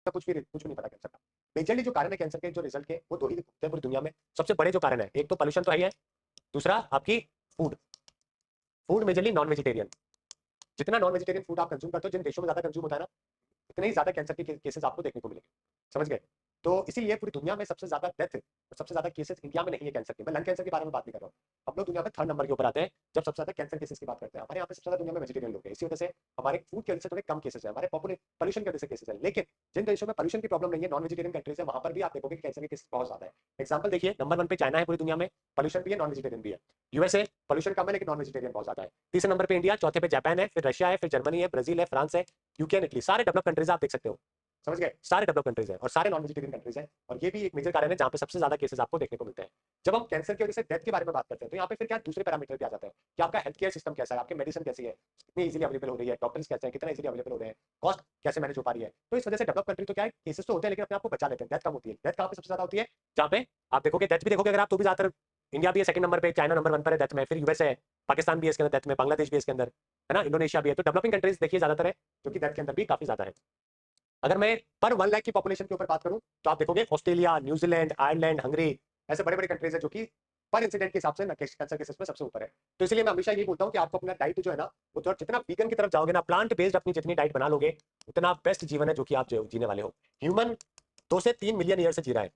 इसका कुछ भी नहीं पता कैंसर का। मेजरली जो कारण है कैंसर के, जो रिजल्ट के, वो दो ही दिखते हैं पूरी दुनिया में। सबसे बड़े जो कारण है, एक तो पोल्यूशन तो है ही है, दूसरा आपकी food. Food majorly non vegetarian, जितना नॉन वेजिटेरियन फूड आप कंज्यूम करते हो, जिन देशों में ज्यादा कंज्यूम होता है ना, इतने ही ज्यादा कैंसर के केसेस आपको देखने को मिलेंगे। समझ गए? तो इसीलिए पूरी दुनिया में सबसे ज्यादा डेथ और सबसे ज्यादा केसेस इंडिया में नहीं है कैंसर के। मैं लंग कैंसर के बारे में बात नहीं कर रहा हूँ। हम लोग दुनिया में थर्ड नंबर के ऊपर आते हैं जब सबसे ज्यादा कैंसर केसेस की बात करते हैं। हमारे यहाँ पे सबसे ज्यादा दुनिया में वेजिटेरियन लोग हैं, इसी वजह से हमारे फूड के वजह से थोड़े कम केसेस है, हमारे पॉल्यूशन की वजह से केसेस है। लेकिन जिन देशों में पॉल्यूशन की प्रॉब्लम नहीं है, नॉन वेजिटेरियन कंट्रीज है, वहां पर भी आप देखोगे कैंसर के केसेस बहुत ज्यादा है। एग्जाम्पल देखिए, नंबर 1 पे चाइना है पूरी दुनिया में, पॉल्यूशन भी है, नॉन वेजिटेरियन भी है। यूएसए, पॉल्यूशन कम है लेकिन नॉन वेजिटेरियन बहुत ज्यादा है। तीसरे नंबर पे इंडिया, चौथे पे जापान है, फिर रशिया है, फिर जर्मनी है, ब्राजील है, फ्रांस है, यूके एंड इटली। सारे डेवलप कंट्रीज आप देख सकते हो। समझ गए? सारे डेवलप कंट्रीज हैं और सारे नॉन वेजिटेरियन कंट्रीज हैं, और ये भी एक मेजर कारण है जहाँ पे सबसे ज्यादा केसेस आपको देखने को मिलते हैं। जब हम कैंसर की वजह से डेथ के बारे में बात करते हैं, तो यहाँ पे फिर क्या दूसरे पैरामीटर पे आ जाता है कि आपका हेल्थ केयर सिस्टम कैसा है, आपकी मेडिसिन कैसी है, कितनी इजीली अवेलेबल हो रही है, डॉक्टर्स कैसे हैं, कितना इजीली अवेलेबल हो रहे हैं, कॉस्ट कैसे मैनेज हो पा रही है। तो इस वजह से डेवलप कंट्री तो क्या है, केसेस तो होते हैं लेकिन अपने आपको बचा लेते हैं, डेथ कम होती है। डेथ कहाँ पे सबसे ज्यादा होती है? जहाँ पे आप देखोगे, डेथ भी देखोगे अगर आप, तो भी ज्यादातर इंडिया भी है सेकंड नंबर पे, चाइना नंबर 1 पर है डेथ में, फिर यूएस है, पाकिस्तान भी है इसके अंदर डेथ में, बांग्लादेश भी है इसके अंदर, है ना, इंडोनेशिया भी है। तो डेवलपिंग कंट्रीज देखिए ज्यादातर है, जो कि डेथ के अंदर भी काफी ज्यादा है। अगर मैं पर 1 लाख की पॉपुलेशन के ऊपर बात करूं, तो आप देखोगे ऑस्ट्रेलिया, न्यूजीलैंड, आयरलैंड, हंगरी, ऐसे बड़े बड़े कंट्रीज है जो कि पर इंसिडेंट के हिसाब से कैंसर केसेस में सबसे ऊपर है। तो इसलिए मैं हमेशा यही बोलता हूं कि आपको अपना डाइट जो है ना, वो थोड़ा जितना वीगन की तरफ जाओगे ना, प्लांट बेस्ड अपनी जितनी डाइट बना लोगे, उतना बेस्ट जीवन है जो कि आप जीने वाले हो। ह्यूमन 2 से 3 मिलियन ईयर से जी रहा है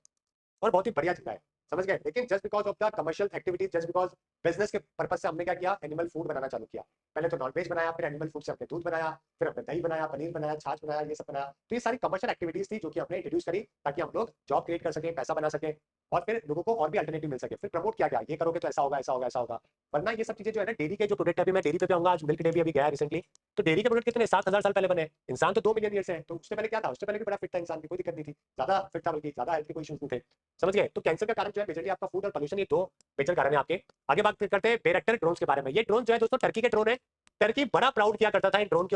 और बहुत ही बढ़िया जीता है। समझ गए? लेकिन just because of the commercial activities, just because business के पर्पज से हमने क्या किया, एनिमल फूड बनाना चालू किया। पहले तो नॉनवेज बनाया, फिर एनिमल फूड से हमने दूध बनाया, फिर हमने दही बनाया, पनीर बनाया, छाछ बनाया, ये सब बनाया। तो ये सारी कमर्शियल एक्टिविटीज थी जो कि हमने इंट्रोड्यूस करी ताकि हम लोग जॉब क्रिएट कर सके, पैसा बना सके, और फिर लोगों को और भी अल्टरनेटिव मिल सके। फिर प्रमोट किया गया, ये करोगे तो ऐसा होगा, ऐसा होगा, ऐसा होगा। वरना ये सब चीजें जो है ना, डेयरी के जो प्रोडक्ट, अभी मैं डेयरी पे आऊंगा, आज मिल्क डे भी अभी गया रिसेंटली। तो डेयरी के प्रोडक्ट कितने 7,000 साल पहले बने। इंसान तो 2 मिलियन ईयर से है, तो उससे पहले क्या था? उससे पहले भी बड़ा फिट था इंसान, की कोई दिक्कत नहीं थी, ज्यादा फिट था, बल्कि ज्यादा हेल्थ के कोई इश्यूज नहीं थे। समझ गए? तो कैंसर का कारण जो है मेजरली आपका फूड और पोल्यूशन, ये दो मेजर कारण है आपके। आगे बात करते हैं बेयरक्टर ड्रोन्स के बारे में। ये ड्रोन जो है दोस्तों, टर्की के ड्रोन है। टर्की बड़ा प्राउड किया करता था इन ड्रोन के